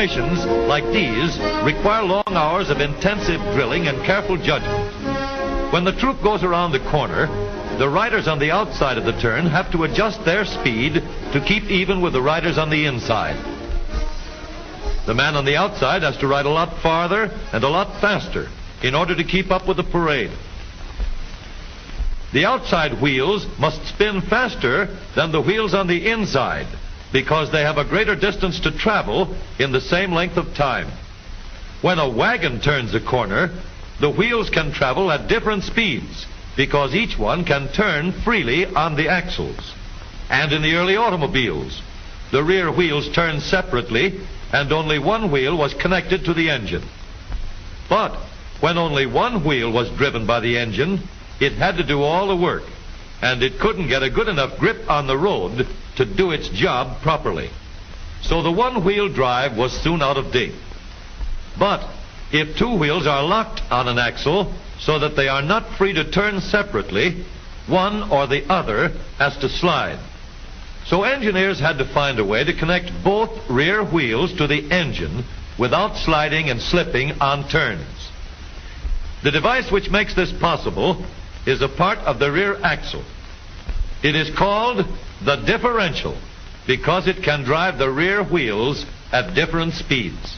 Formations like these require long hours of intensive drilling and careful judgment. When the troop goes around the corner, the riders on the outside of the turn have to adjust their speed to keep even with the riders on the inside. The man on the outside has to ride a lot farther and a lot faster in order to keep up with the parade. The outside wheels must spin faster than the wheels on the inside because they have a greater distance to travel in the same length of time. When a wagon turns a corner, the wheels can travel at different speeds because each one can turn freely on the axles. And in the early automobiles, the rear wheels turned separately and only one wheel was connected to the engine. But when only one wheel was driven by the engine, it had to do all the work, and it couldn't get a good enough grip on the road to do its job properly. So the one-wheel drive was soon out of date. But if two wheels are locked on an axle so that they are not free to turn separately, one or the other has to slide. So engineers had to find a way to connect both rear wheels to the engine without sliding and slipping on turns. The device which makes this possible is a part of the rear axle. It is called the differential because it can drive the rear wheels at different speeds.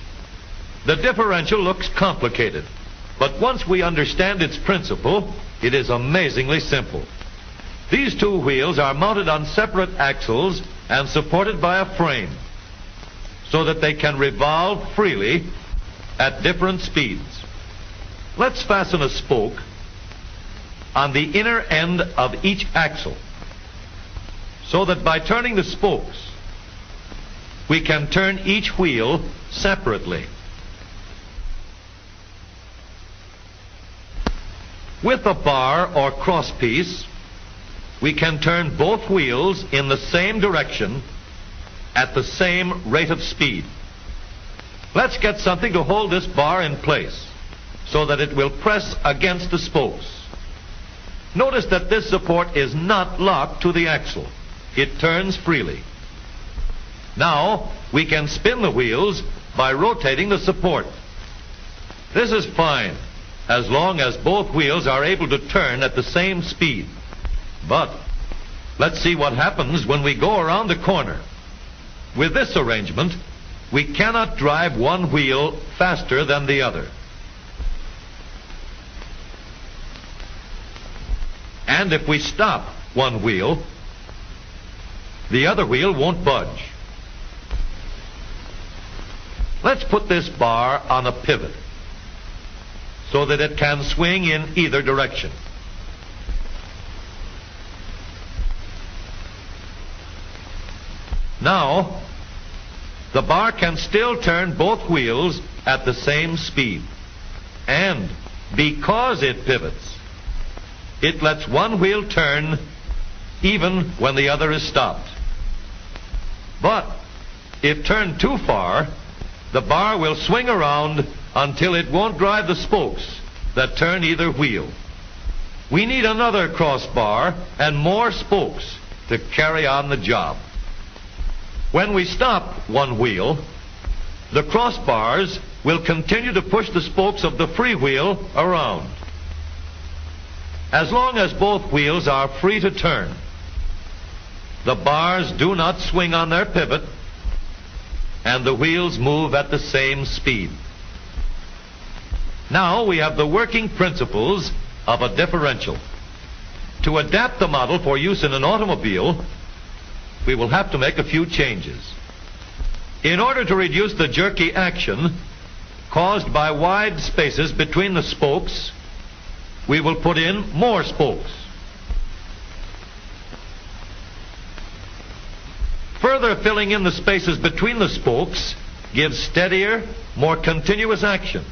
The differential looks complicated, but once we understand its principle, it is amazingly simple. These two wheels are mounted on separate axles and supported by a frame so that they can revolve freely at different speeds. Let's fasten a spoke on the inner end of each axle so that by turning the spokes, we can turn each wheel separately. With a bar or crosspiece, we can turn both wheels in the same direction at the same rate of speed. Let's get something to hold this bar in place so that it will press against the spokes. Notice that this support is not locked to the axle. It turns freely. Now we can spin the wheels by rotating the support. This is fine as long as both wheels are able to turn at the same speed. But let's see what happens when we go around the corner. With this arrangement, we cannot drive one wheel faster than the other. And if we stop one wheel, the other wheel won't budge. Let's put this bar on a pivot so that it can swing in either direction. Now, the bar can still turn both wheels at the same speed. And because it pivots, it lets one wheel turn even when the other is stopped. But if turned too far, the bar will swing around until it won't drive the spokes that turn either wheel. We need another crossbar and more spokes to carry on the job. When we stop one wheel, the crossbars will continue to push the spokes of the free wheel around. As long as both wheels are free to turn, the bars do not swing on their pivot, and the wheels move at the same speed. Now we have the working principles of a differential. To adapt the model for use in an automobile, we will have to make a few changes. In order to reduce the jerky action caused by wide spaces between the spokes, we will put in more spokes. Further filling in the spaces between the spokes gives steadier, more continuous action,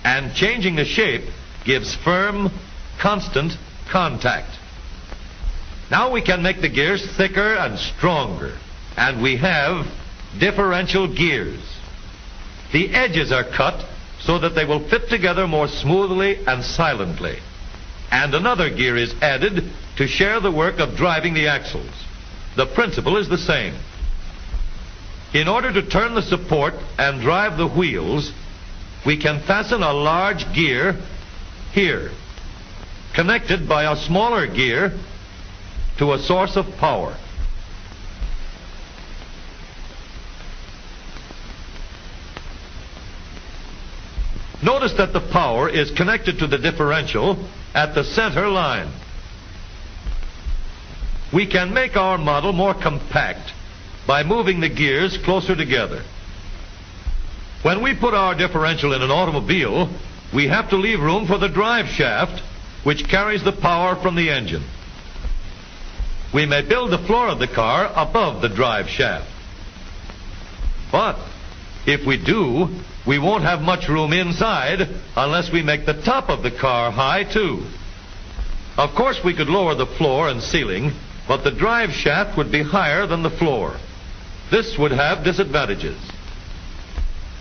and changing the shape gives firm, constant contact. Now we can make the gears thicker and stronger, and we have differential gears. The edges are cut so that they will fit together more smoothly and silently. And another gear is added to share the work of driving the axles. The principle is the same. In order to turn the support and drive the wheels, we can fasten a large gear here, connected by a smaller gear to a source of power. Notice that the power is connected to the differential at the center line. We can make our model more compact by moving the gears closer together. When we put our differential in an automobile, we have to leave room for the drive shaft, which carries the power from the engine. We may build the floor of the car above the drive shaft. But if we do, we won't have much room inside unless we make the top of the car high too. Of course, we could lower the floor and ceiling, but the drive shaft would be higher than the floor. This would have disadvantages.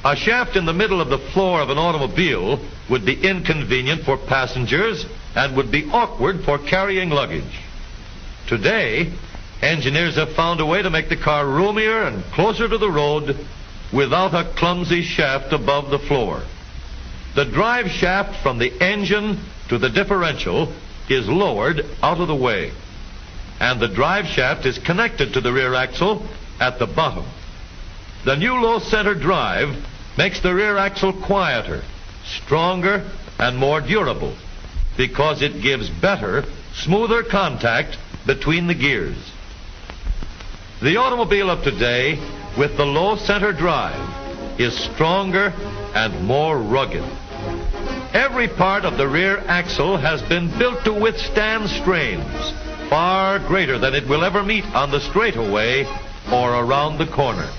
A shaft in the middle of the floor of an automobile would be inconvenient for passengers and would be awkward for carrying luggage. Today, engineers have found a way to make the car roomier and closer to the road without a clumsy shaft above the floor. The drive shaft from the engine to the differential is lowered out of the way, and the drive shaft is connected to the rear axle at the bottom. The new low center drive makes the rear axle quieter, stronger, and more durable because it gives better, smoother contact between the gears. The automobile of today with the low center drive is stronger and more rugged. Every part of the rear axle has been built to withstand strains far greater than it will ever meet on the straightaway or around the corner.